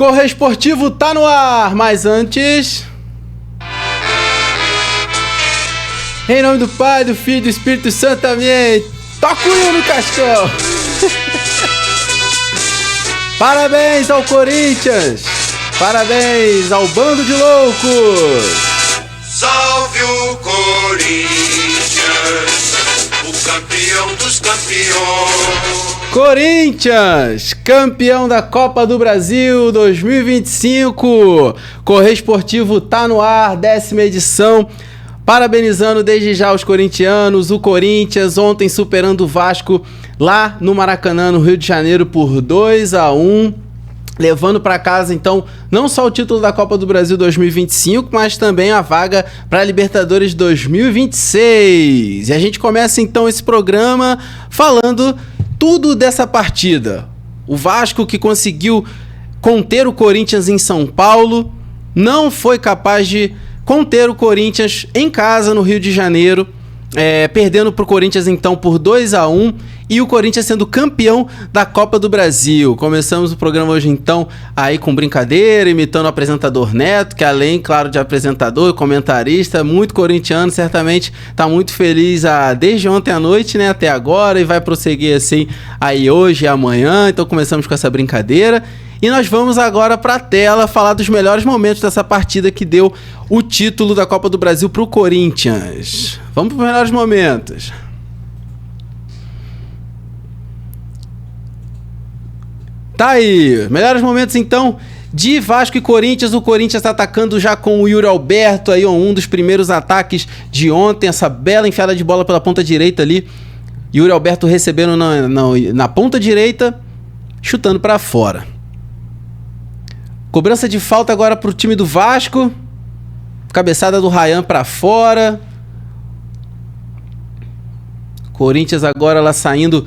Correio Esportivo tá no ar, mas antes... Em nome do Pai, do Filho e do Espírito Santo, amém. Toca o hino, Cascão. Parabéns ao Corinthians. Parabéns ao bando de loucos. Salve o Corinthians, o campeão dos campeões. Corinthians, campeão da Copa do Brasil 2025. Correio Esportivo tá no ar, 10ª edição. Parabenizando desde já os corintianos, o Corinthians ontem superando o Vasco lá no Maracanã, no Rio de Janeiro, por 2-1, levando para casa então não só o título da Copa do Brasil 2025, mas também a vaga para a Libertadores 2026. E a gente começa então esse programa falando tudo dessa partida. O Vasco, que conseguiu conter o Corinthians em São Paulo, não foi capaz de conter o Corinthians em casa no Rio de Janeiro, perdendo para o Corinthians então por 2-1, e o Corinthians sendo campeão da Copa do Brasil. Começamos o programa hoje então aí com brincadeira, imitando o apresentador Neto, que além, claro, de apresentador e comentarista, muito corintiano, certamente está muito feliz desde ontem à noite, né, até agora, e vai prosseguir assim aí hoje e amanhã. Então começamos com essa brincadeira. E nós vamos agora para a tela falar dos melhores momentos dessa partida que deu o título da Copa do Brasil para o Corinthians. Vamos para os melhores momentos. Tá aí, melhores momentos então de Vasco e Corinthians. O Corinthians atacando já com o Yuri Alberto, aí um dos primeiros ataques de ontem, essa bela enfiada de bola pela ponta direita ali. Yuri Alberto recebendo na ponta direita, chutando para fora. Cobrança de falta agora pro time do Vasco. Cabeçada do Ryan para fora. Corinthians agora lá saindo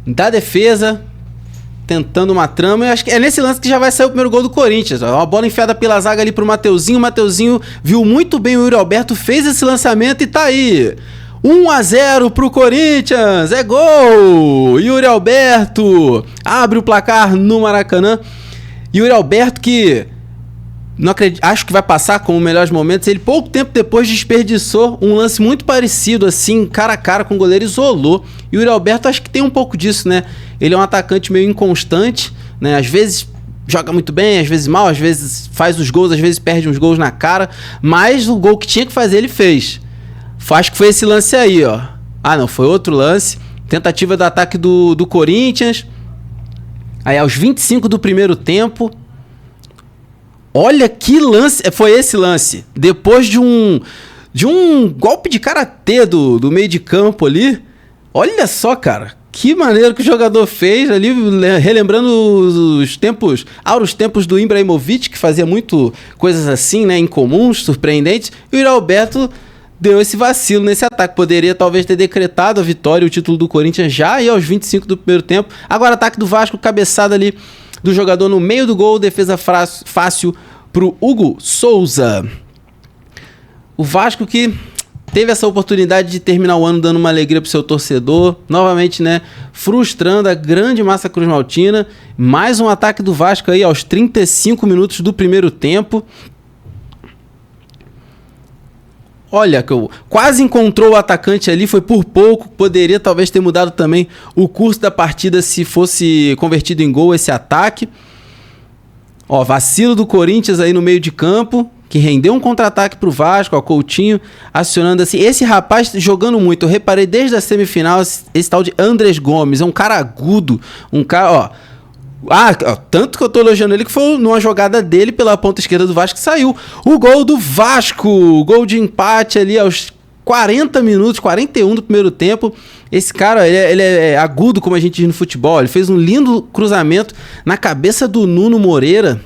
da defesa, tentando uma trama. Eu acho que é nesse lance que já vai sair o primeiro gol do Corinthians. Uma bola enfiada pela zaga ali pro Mateuzinho. O Mateuzinho viu muito bem o Yuri Alberto, fez esse lançamento e tá aí. 1-0 pro Corinthians. É gol! Yuri Alberto abre o placar no Maracanã. Yuri Alberto, que não acredito, acho que vai passar como melhores momentos, ele pouco tempo depois desperdiçou um lance muito parecido, assim, cara a cara com o goleiro, isolou. Yuri Alberto acho que tem um pouco disso, né? Ele é um atacante meio inconstante, né? Às vezes joga muito bem, às vezes mal, às vezes faz os gols, às vezes perde uns gols na cara, mas o gol que tinha que fazer ele fez. Acho que foi esse lance aí, ó. Ah, não, foi outro lance. Tentativa do ataque do Corinthians. Aí aos 25 do primeiro tempo, olha que lance, foi esse lance, depois de um golpe de karatê do meio de campo ali, olha só, cara, que maneiro que o jogador fez ali, relembrando os áureos tempos do Ibrahimovic, que fazia muito coisas assim, né, incomuns, surpreendentes, e o Yuri Alberto deu esse vacilo nesse ataque, poderia talvez ter decretado a vitória e o título do Corinthians já aí aos 25 do primeiro tempo. Agora ataque do Vasco, cabeçada ali do jogador no meio do gol, defesa fácil pro Hugo Souza. O Vasco que teve essa oportunidade de terminar o ano dando uma alegria pro seu torcedor, novamente, né, frustrando a grande massa cruzmaltina. Mais um ataque do Vasco aí aos 35 minutos do primeiro tempo. Olha, quase encontrou o atacante ali, foi por pouco, poderia talvez ter mudado também o curso da partida se fosse convertido em gol esse ataque. Ó, vacilo do Corinthians aí no meio de campo, que rendeu um contra-ataque pro Vasco, ó, Coutinho acionando assim. Esse rapaz jogando muito, eu reparei desde a semifinal, esse tal de Andrés Gomes, é um cara agudo, um cara, ó. Tanto que eu tô elogiando ele que foi numa jogada dele pela ponta esquerda do Vasco que saiu o gol do Vasco, o gol de empate ali aos 40 minutos, 41 do primeiro tempo. Esse cara, ele é agudo, como a gente diz no futebol. Ele fez um lindo cruzamento na cabeça do Nuno Moreira,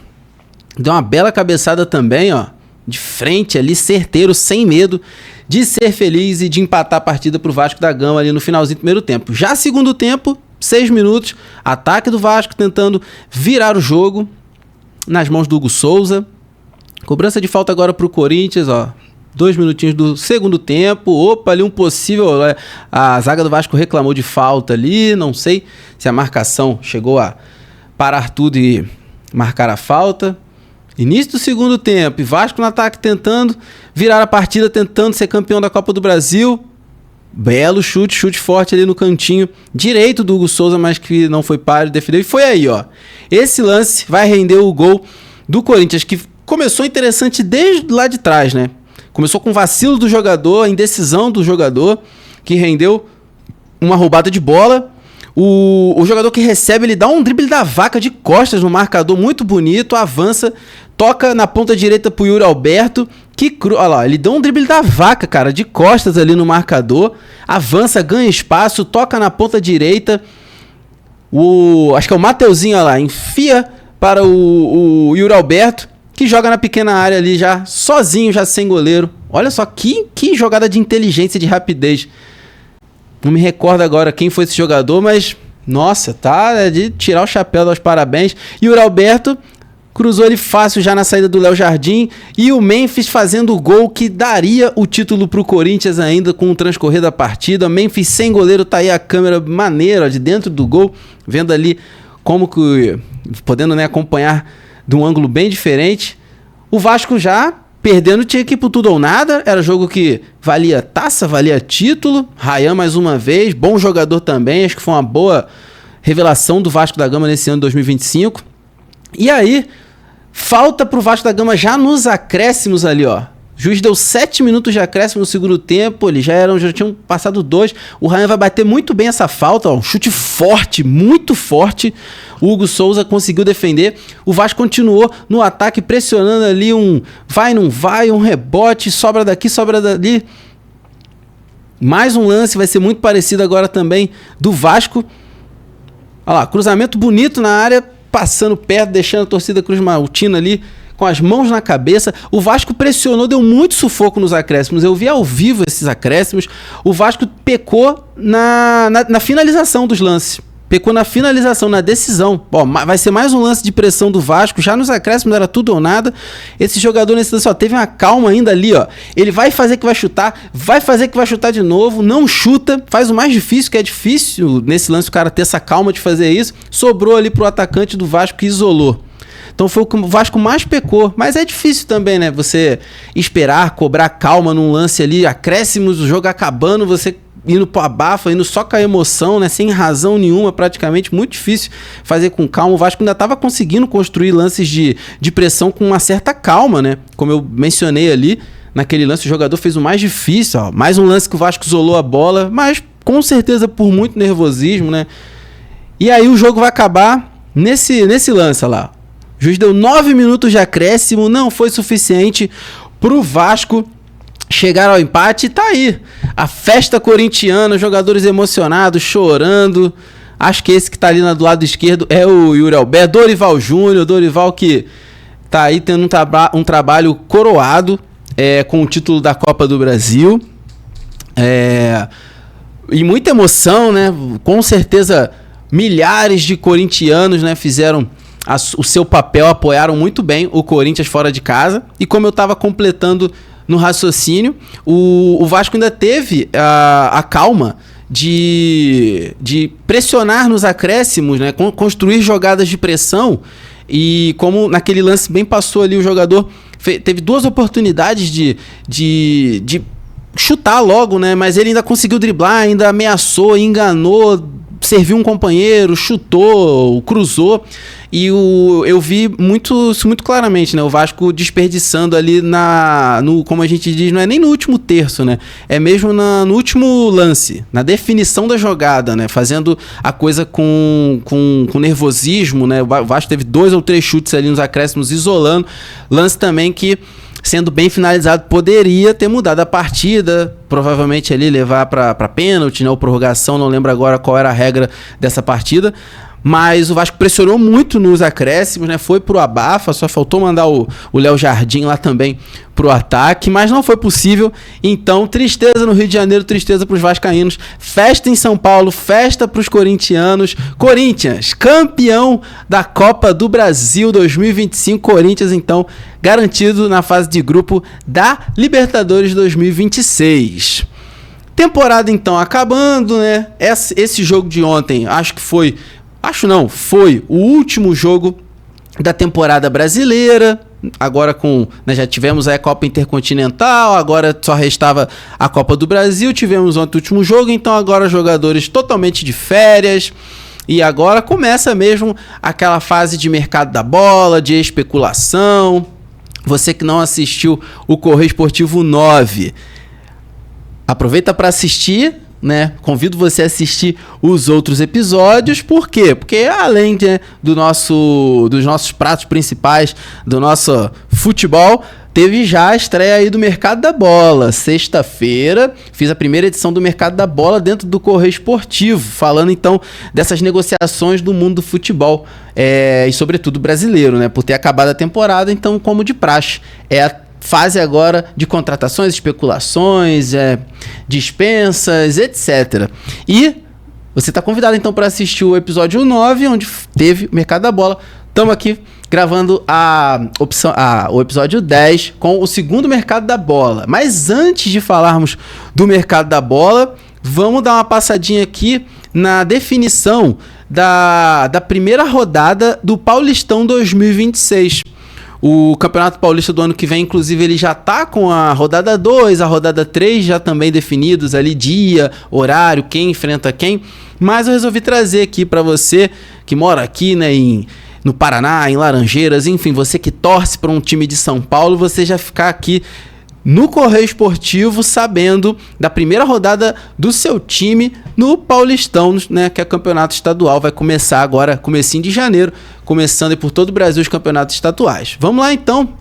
deu uma bela cabeçada também, ó, de frente ali, certeiro, sem medo de ser feliz e de empatar a partida pro Vasco da Gama ali no finalzinho do primeiro tempo. Já segundo tempo, 6 minutos, ataque do Vasco tentando virar o jogo nas mãos do Hugo Souza. Cobrança de falta agora pro Corinthians, ó. 2 minutinhos do segundo tempo. Opa, ali um possível... A zaga do Vasco reclamou de falta ali. Não sei se a marcação chegou a parar tudo e marcar a falta. Início do segundo tempo, e Vasco no ataque tentando virar a partida, tentando ser campeão da Copa do Brasil. Belo chute forte ali no cantinho direito do Hugo Souza, mas que não foi páreo, defendeu. E foi aí, ó. Esse lance vai render o gol do Corinthians, que começou interessante desde lá de trás, né? Começou com vacilo do jogador, a indecisão do jogador, que rendeu uma roubada de bola. O jogador que recebe, ele dá um drible da vaca de costas no marcador, muito bonito, avança, toca na ponta direita pro Yuri Alberto, olha lá, ele deu um drible da vaca, cara, de costas ali no marcador, avança, ganha espaço, toca na ponta direita, acho que é o Mateuzinho, olha lá, enfia para o Yuri Alberto, que joga na pequena área ali já, sozinho, já sem goleiro. Olha só, que jogada de inteligência e de rapidez. Não me recordo agora quem foi esse jogador, mas, nossa, tá de tirar o chapéu, dar os parabéns. E o Alberto cruzou ele fácil já na saída do Léo Jardim. E o Memphis fazendo o gol que daria o título pro Corinthians ainda com o transcorrer da partida. Memphis sem goleiro, tá aí a câmera maneira de dentro do gol, vendo ali como que, podendo, né, acompanhar de um ângulo bem diferente. O Vasco já perdendo, tinha que ir pro tudo ou nada. Era jogo que valia taça, valia título. Ryan mais uma vez, bom jogador também. Acho que foi uma boa revelação do Vasco da Gama nesse ano de 2025. E aí, falta pro Vasco da Gama já nos acréscimos ali, ó. O juiz deu 7 minutos de acréscimo no segundo tempo. Eles já tinham passado 2. O Ryan vai bater muito bem essa falta, ó. Um chute forte, muito forte. O Hugo Souza conseguiu defender. O Vasco continuou no ataque, pressionando ali um vai, não vai, um rebote, sobra daqui, sobra dali. Mais um lance, vai ser muito parecido agora também do Vasco. Olha lá, cruzamento bonito na área, passando perto, deixando a torcida Cruz Maltina ali com as mãos na cabeça. O Vasco pressionou, deu muito sufoco nos acréscimos. Eu vi ao vivo esses acréscimos. O Vasco pecou na finalização dos lances. Pecou na finalização, na decisão. Ó, vai ser mais um lance de pressão do Vasco. Já nos acréscimos era tudo ou nada. Esse jogador nesse lance, ó, teve uma calma ainda ali, ó. Ele vai fazer que vai chutar de novo. Não chuta. Faz o mais difícil, que é difícil nesse lance o cara ter essa calma de fazer isso. Sobrou ali pro atacante do Vasco que isolou. Então foi o que o Vasco mais pecou. Mas é difícil também, né? Você esperar, cobrar calma num lance ali, acréscimos, o jogo acabando, você indo pro abafa, indo só com a emoção, né? Sem razão nenhuma, praticamente. Muito difícil fazer com calma. O Vasco ainda estava conseguindo construir lances de pressão com uma certa calma, né? Como eu mencionei ali, naquele lance o jogador fez o mais difícil, ó. Mais um lance que o Vasco isolou a bola, mas com certeza por muito nervosismo, né? E aí o jogo vai acabar nesse lance, ó lá. O juiz deu 9 minutos de acréscimo, não foi suficiente pro Vasco chegar ao empate. E tá aí a festa corintiana, jogadores emocionados, chorando. Acho que esse que tá ali do lado esquerdo é o Yuri Alberto, Dorival Júnior. Dorival que tá aí tendo um trabalho coroado com o título da Copa do Brasil. E muita emoção, né? Com certeza milhares de corintianos, né, fizeram o seu papel, apoiaram muito bem o Corinthians fora de casa. E como eu estava completando no raciocínio, o Vasco ainda teve a calma de pressionar nos acréscimos, né? Construir jogadas de pressão. E como naquele lance bem passou ali, o jogador teve 2 oportunidades de chutar logo, né? Mas ele ainda conseguiu driblar, ainda ameaçou, enganou, serviu um companheiro, chutou, cruzou. E eu vi isso muito claramente, né? O Vasco desperdiçando ali como a gente diz, não é nem no último terço, né? É mesmo no último lance, na definição da jogada, né? Fazendo a coisa com nervosismo, né? O Vasco teve 2 ou 3 chutes ali nos acréscimos, isolando. Lance também que, sendo bem finalizado, poderia ter mudado a partida, provavelmente ali levar para pênalti, né, ou prorrogação, não lembro agora qual era a regra dessa partida, mas o Vasco pressionou muito nos acréscimos, né, foi pro abafa, só faltou mandar o Léo Jardim lá também pro ataque, mas não foi possível. Então, tristeza no Rio de Janeiro, tristeza pros vascaínos, festa em São Paulo, festa pros corintianos. Corinthians, campeão da Copa do Brasil 2025, Corinthians então garantido na fase de grupo da Libertadores 2026. Temporada então acabando, né? Esse jogo de ontem, foi o último jogo da temporada brasileira. Agora já tivemos a Copa Intercontinental, agora só restava a Copa do Brasil, tivemos ontem o último jogo, então agora jogadores totalmente de férias, e agora começa mesmo aquela fase de mercado da bola, de especulação. Você que não assistiu o Correio Esportivo 9, aproveita para assistir, né? Convido você a assistir os outros episódios. Por quê? Porque além dos nossos pratos principais, do nosso futebol, teve já a estreia aí do Mercado da Bola. Sexta-feira, fiz a primeira edição do Mercado da Bola dentro do Correio Esportivo, falando então dessas negociações do mundo do futebol, e sobretudo brasileiro, né? Por ter acabado a temporada, então, como de praxe, é a fase agora de contratações, especulações, dispensas, etc. E você está convidado então para assistir o episódio 9, onde teve o Mercado da Bola. Estamos aqui gravando o episódio 10 com o segundo Mercado da Bola. Mas antes de falarmos do Mercado da Bola, vamos dar uma passadinha aqui na definição da primeira rodada do Paulistão 2026. O Campeonato Paulista do ano que vem, inclusive, ele já tá com a rodada 2, a rodada 3 já também definidos ali, dia, horário, quem enfrenta quem. Mas eu resolvi trazer aqui para você que mora aqui, né, no Paraná, em Laranjeiras, enfim, você que torce para um time de São Paulo, você já ficar aqui no Correio Esportivo sabendo da primeira rodada do seu time no Paulistão, né, que é o campeonato estadual, vai começar agora, comecinho de janeiro, começando aí por todo o Brasil os campeonatos estaduais. Vamos lá então,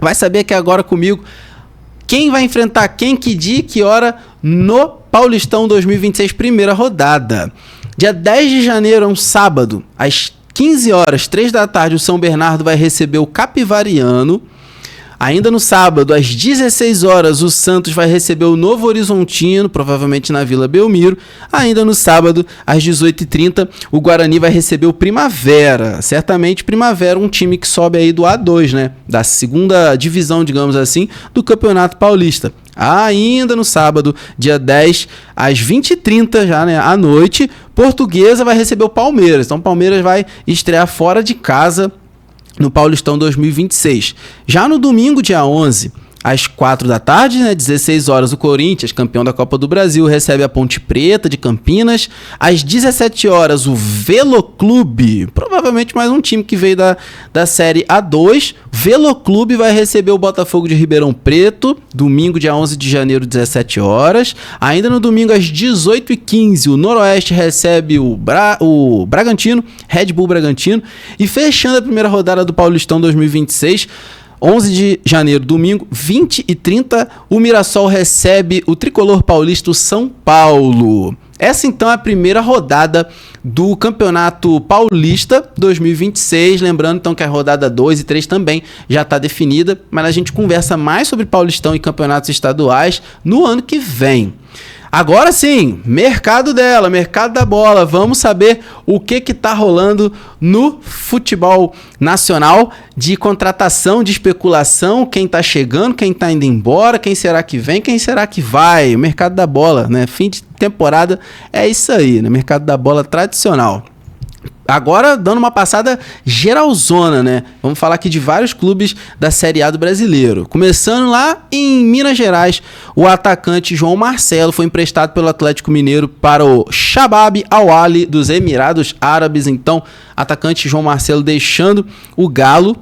vai saber aqui agora comigo quem vai enfrentar quem, que dia e que hora no Paulistão 2026, primeira rodada. Dia 10 de janeiro, é um sábado, às 15 horas, 3 da tarde, o São Bernardo vai receber o Capivariano. Ainda no sábado, às 16 horas, o Santos vai receber o Novo Horizontino, provavelmente na Vila Belmiro. Ainda no sábado, às 18h30, o Guarani vai receber o Primavera. Certamente Primavera, um time que sobe aí do A2, né? Da segunda divisão, digamos assim, do Campeonato Paulista. Ainda no sábado, dia 10, às 20h30, já, né, à noite, Portuguesa vai receber o Palmeiras. Então, o Palmeiras vai estrear fora de casa no Paulistão 2026. Já no domingo, dia 11, às 4 da tarde, né, 16 horas, o Corinthians, campeão da Copa do Brasil, recebe a Ponte Preta de Campinas. Às 17 horas, o Veloclube, provavelmente mais um time que veio da Série A2. Veloclube vai receber o Botafogo de Ribeirão Preto, domingo, dia 11 de janeiro, 17 horas. Ainda no domingo, às 18h15, o Noroeste recebe o Bragantino, Red Bull Bragantino. E fechando a primeira rodada do Paulistão 2026, 11 de janeiro, domingo, 20h30, o Mirassol recebe o tricolor paulista, o São Paulo. Essa então é a primeira rodada do Campeonato Paulista 2026. Lembrando então que a rodada 2 e 3 também já está definida, mas a gente conversa mais sobre Paulistão e campeonatos estaduais no ano que vem. Agora sim, mercado da bola. Vamos saber o que tá rolando no futebol nacional de contratação, de especulação, quem tá chegando, quem tá indo embora, quem será que vem, quem será que vai. O mercado da bola, né? Fim de temporada é isso aí, né? Mercado da bola tradicional. Agora, dando uma passada geralzona, né? Vamos falar aqui de vários clubes da Série A do Brasileiro. Começando lá em Minas Gerais, o atacante João Marcelo foi emprestado pelo Atlético Mineiro para o Shabab Al-Ahly dos Emirados Árabes. Então, atacante João Marcelo deixando o Galo.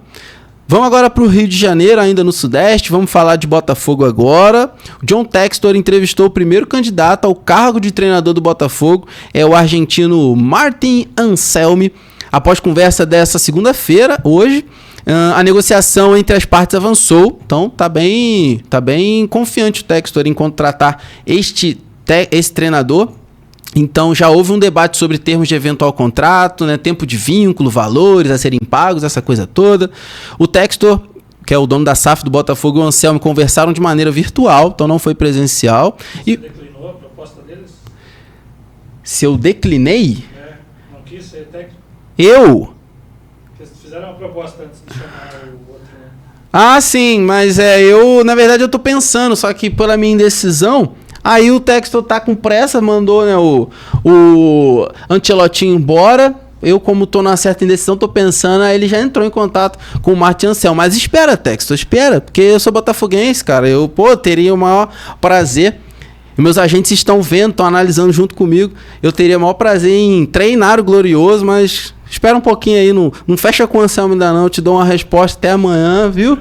Vamos agora para o Rio de Janeiro, ainda no Sudeste. Vamos falar de Botafogo agora. O John Textor entrevistou o primeiro candidato ao cargo de treinador do Botafogo, é o argentino Martin Anselmi. Após conversa dessa segunda-feira, hoje, a negociação entre as partes avançou. Então tá bem confiante o Textor em contratar esse treinador. Então já houve um debate sobre termos de eventual contrato, né, tempo de vínculo, valores a serem pagos, essa coisa toda. O Textor, que é o dono da SAF do Botafogo, e o Anselmo conversaram de maneira virtual, então não foi presencial. Você declinou a proposta deles? Se eu declinei? Não quis ser técnico? Eu? Porque fizeram uma proposta antes de chamar o outro, né? Ah, sim, mas na verdade eu tô pensando, só que pela minha indecisão. Aí o Textor tá com pressa, mandou, né, o Ancelotti embora. eu como tô numa certa indecisão, tô pensando, aí ele já entrou em contato com o Martin Anselmo. Mas espera, Texto, espera, porque eu sou botafoguense, cara. Eu, teria o maior prazer. E meus agentes estão vendo, estão analisando junto comigo. Eu teria o maior prazer em treinar o Glorioso, mas espera um pouquinho aí, não fecha com o Anselmo ainda não. Eu te dou uma resposta até amanhã, viu?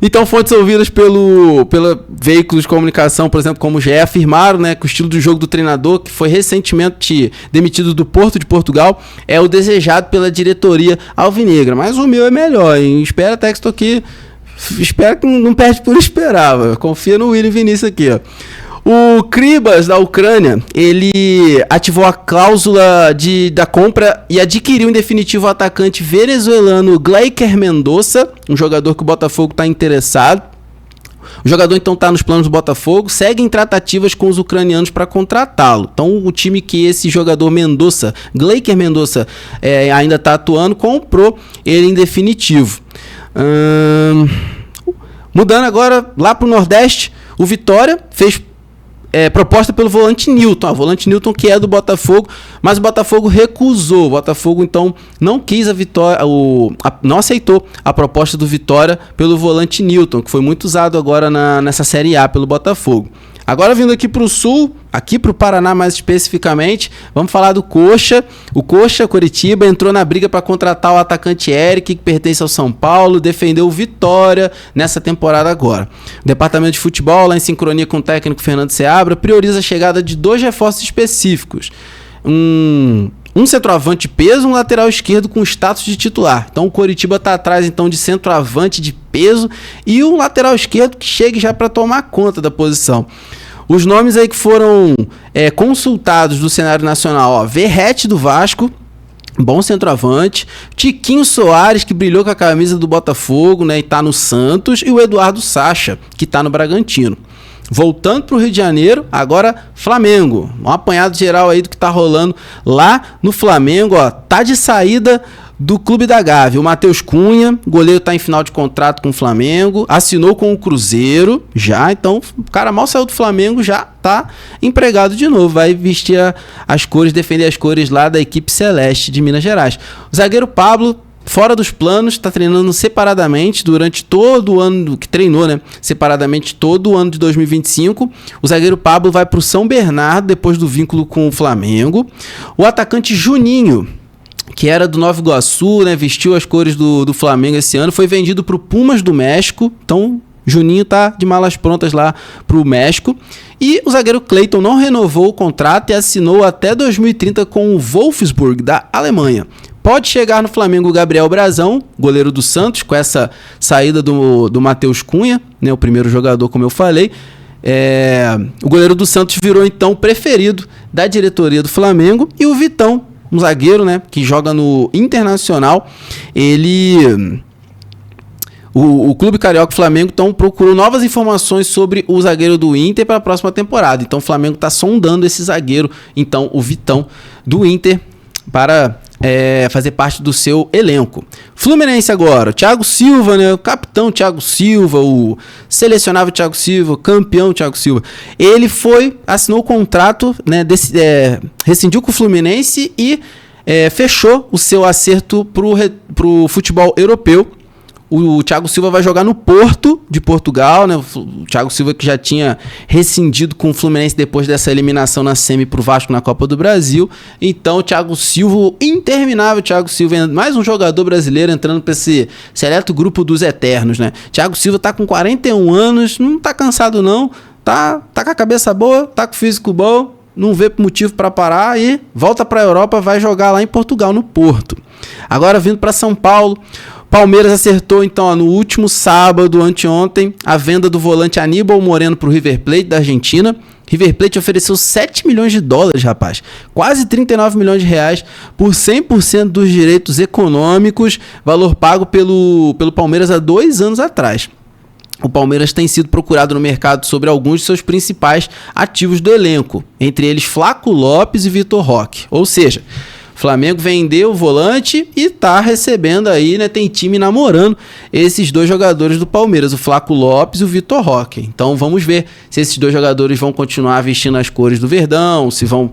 Então, fontes ouvidas pela veículos de comunicação, por exemplo, como o GE, afirmaram, né, que o estilo do jogo do treinador, que foi recentemente demitido do Porto de Portugal, é o desejado pela diretoria alvinegra. Mas o meu é melhor, hein? Espera, Texto, aqui. Espero que não perde por esperar. Confia no William Vinícius aqui, ó. O Kribas, da Ucrânia, ele ativou a cláusula da compra e adquiriu em definitivo o atacante venezuelano Gleiker Mendoza, um jogador que o Botafogo está interessado. O jogador então está nos planos do Botafogo, segue em tratativas com os ucranianos para contratá-lo. Então o time que esse jogador Mendoza, Gleiker Mendoza, ainda está atuando, comprou ele em definitivo. Mudando agora lá para o Nordeste, o Vitória fez proposta pelo volante Newton, volante Newton que é do Botafogo, mas o Botafogo recusou. O Botafogo então não quis não aceitou a proposta do Vitória pelo volante Newton, que foi muito usado agora nessa Série A pelo Botafogo. Agora vindo aqui para o Sul, aqui para o Paraná mais especificamente, vamos falar do Coxa. O Coxa, Coritiba, entrou na briga para contratar o atacante Eric, que pertence ao São Paulo, defendeu o Vitória nessa temporada agora. O departamento de futebol, lá em sincronia com o técnico Fernando Seabra, prioriza a chegada de 2 reforços específicos. Um centroavante de peso, um lateral esquerdo com status de titular. Então o Coritiba está atrás então de centroavante de peso e um lateral esquerdo que chegue já para tomar conta da posição. Os nomes aí que foram consultados do cenário nacional, Verrete do Vasco, bom centroavante, Tiquinho Soares, que brilhou com a camisa do Botafogo, né, e tá no Santos, e o Eduardo Sacha, que tá no Bragantino. Voltando para o Rio de Janeiro, agora Flamengo. Um apanhado geral aí do que tá rolando lá no Flamengo, ó. Tá de saída do Clube da Gávea. O Matheus Cunha, goleiro, tá em final de contrato com o Flamengo, assinou com o Cruzeiro já, então o cara mal saiu do Flamengo, já tá empregado de novo, vai vestir as cores, defender as cores lá da equipe celeste de Minas Gerais. O zagueiro Pablo, fora dos planos, está treinando separadamente durante todo o ano que treinou, né? Separadamente todo o ano de 2025. O zagueiro Pablo vai para o São Bernardo depois do vínculo com o Flamengo. O atacante Juninho, que era do Nova Iguaçu, né? Vestiu as cores do Flamengo esse ano, foi vendido para o Pumas do México. Então Juninho tá de malas prontas lá para o México. E o zagueiro Cleiton não renovou o contrato e assinou até 2030 com o Wolfsburg da Alemanha. Pode chegar no Flamengo o Gabriel Brazão, goleiro do Santos, com essa saída do Matheus Cunha, né, o primeiro jogador, como eu falei. O goleiro do Santos virou, então, preferido da diretoria do Flamengo. E o Vitão, um zagueiro, né, que joga no Internacional, o Clube Carioca Flamengo então procurou novas informações sobre o zagueiro do Inter para a próxima temporada. Então o Flamengo está sondando esse zagueiro, então o Vitão do Inter, para fazer parte do seu elenco. Fluminense agora, Thiago Silva, né, o capitão Thiago Silva, o selecionável Thiago Silva, o campeão Thiago Silva, ele assinou o contrato, né, rescindiu com o Fluminense e fechou o seu acerto pro futebol europeu. O Thiago Silva vai jogar no Porto de Portugal, né? O Thiago Silva que já tinha rescindido com o Fluminense depois dessa eliminação na semi pro Vasco na Copa do Brasil. Então o Thiago Silva, o interminável Thiago Silva, mais um jogador brasileiro entrando para esse seleto grupo dos eternos, né? Thiago Silva tá com 41 anos, não tá cansado não, tá com a cabeça boa, tá com o físico bom, não vê motivo para parar e volta para a Europa, vai jogar lá em Portugal, no Porto. Agora vindo para São Paulo, Palmeiras acertou então no último sábado, anteontem, a venda do volante Aníbal Moreno para o River Plate da Argentina. River Plate ofereceu 7 milhões de dólares, rapaz, quase 39 milhões de reais por 100% dos direitos econômicos, valor pago pelo Palmeiras há 2 anos atrás. O Palmeiras tem sido procurado no mercado sobre alguns de seus principais ativos do elenco, entre eles Flaco Lopes e Vitor Roque. Ou seja, Flamengo vendeu o volante e tá recebendo aí, né? Tem time namorando esses dois jogadores do Palmeiras, o Flaco Lopes e o Vitor Roque. Então vamos ver se esses dois jogadores vão continuar vestindo as cores do Verdão, se vão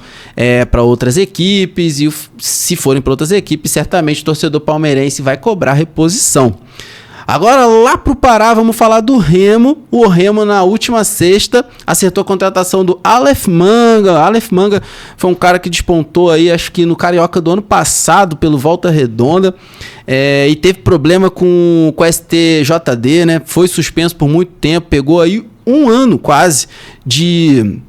para outras equipes, e se forem para outras equipes, certamente o torcedor palmeirense vai cobrar reposição. Agora lá pro Pará, vamos falar do Remo. O Remo na última sexta acertou a contratação do Aleph Manga. Aleph Manga foi um cara que despontou aí, acho que no Carioca do ano passado, pelo Volta Redonda, e teve problema com o STJD, né? Foi suspenso por muito tempo, pegou aí um ano quase de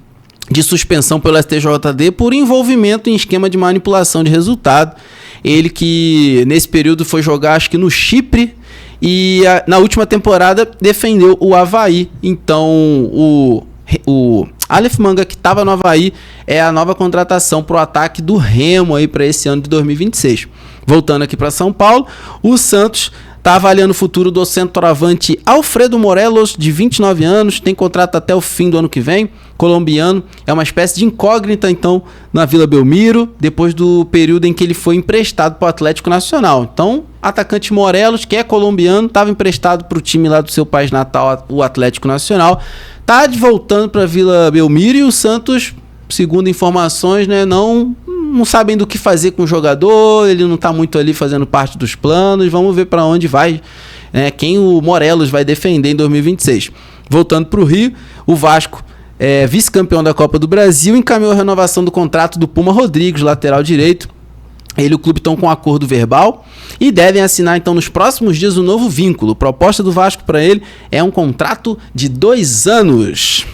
suspensão pelo STJD por envolvimento em esquema de manipulação de resultado. Ele que nesse período foi jogar, acho que no Chipre, e na última temporada defendeu o Avaí. Então o Aleph Manga, que estava no Avaí, é a nova contratação para o ataque do Remo aí para esse ano de 2026. Voltando aqui para São Paulo, o Santos está avaliando o futuro do centroavante Alfredo Morelos, de 29 anos, tem contrato até o fim do ano que vem, colombiano, é uma espécie de incógnita então na Vila Belmiro, depois do período em que ele foi emprestado para o Atlético Nacional. Então, atacante Morelos, que é colombiano, estava emprestado para o time lá do seu país natal, o Atlético Nacional, está voltando para a Vila Belmiro, e o Santos, segundo informações, né, não sabem do que fazer com o jogador, ele não está muito ali fazendo parte dos planos. Vamos ver para onde vai, quem o Morelos vai defender em 2026. Voltando para o Rio, o Vasco, vice-campeão da Copa do Brasil, encaminhou a renovação do contrato do Puma Rodrigues, lateral direito. Ele e o clube estão com um acordo verbal e devem assinar então nos próximos dias um novo vínculo. A proposta do Vasco para ele é um contrato de 2 anos.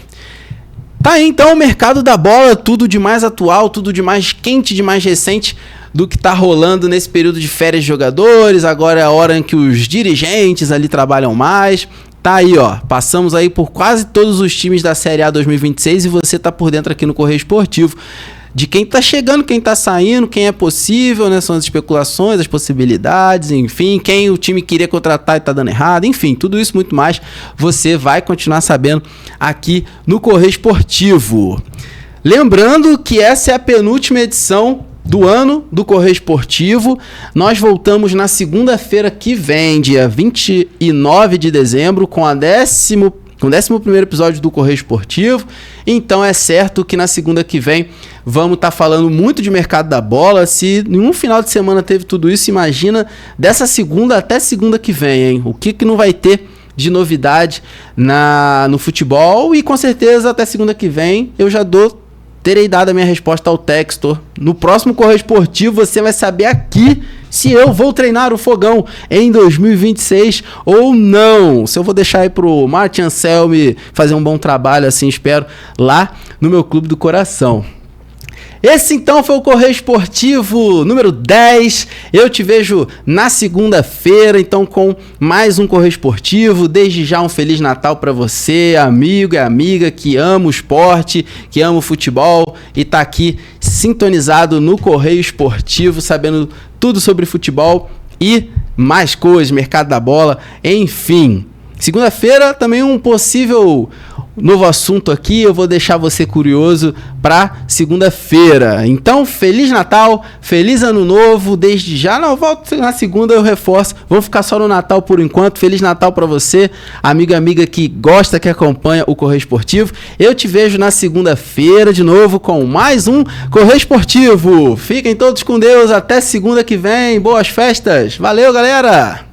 Tá aí então o mercado da bola, tudo de mais atual, tudo de mais quente, de mais recente do que tá rolando nesse período de férias de jogadores. Agora é a hora em que os dirigentes ali trabalham mais. Tá aí, ó, passamos aí por quase todos os times da Série A 2026 e você tá por dentro aqui no Correio Esportivo de quem tá chegando, quem tá saindo, quem é possível, né? São as especulações, as possibilidades, enfim, quem o time queria contratar e tá dando errado, enfim, tudo isso muito mais você vai continuar sabendo aqui no Correio Esportivo. Lembrando que essa é a penúltima edição do ano do Correio Esportivo. Nós voltamos na segunda-feira que vem, dia 29 de dezembro, com o 11º episódio do Correio Esportivo. Então é certo que na segunda que vem vamos estar falando muito de mercado da bola. Se em um final de semana teve tudo isso, imagina dessa segunda até segunda que vem, hein? O que não vai ter de novidade no futebol. E com certeza até segunda que vem eu já terei dado a minha resposta ao Textor. No próximo Correio Esportivo você vai saber aqui se eu vou treinar o Fogão em 2026 ou não. Se eu vou deixar aí pro Martin Anselmi fazer um bom trabalho, assim espero, lá no meu clube do coração. Esse então foi o Correio Esportivo número 10. Eu te vejo na segunda-feira, então, com mais um Correio Esportivo. Desde já um Feliz Natal para você, amigo e amiga que ama o esporte, que ama o futebol e tá aqui sintonizado no Correio Esportivo, sabendo tudo sobre futebol e mais coisas, mercado da bola, enfim. Segunda-feira também um possível novo assunto aqui, eu vou deixar você curioso para segunda-feira. Então, Feliz Natal, Feliz Ano Novo, desde já. Não, volto na segunda, eu reforço. Vamos ficar só no Natal por enquanto. Feliz Natal para você, amigo e amiga que gosta, que acompanha o Correio Esportivo. Eu te vejo na segunda-feira de novo com mais um Correio Esportivo. Fiquem todos com Deus, até segunda que vem. Boas festas. Valeu, galera!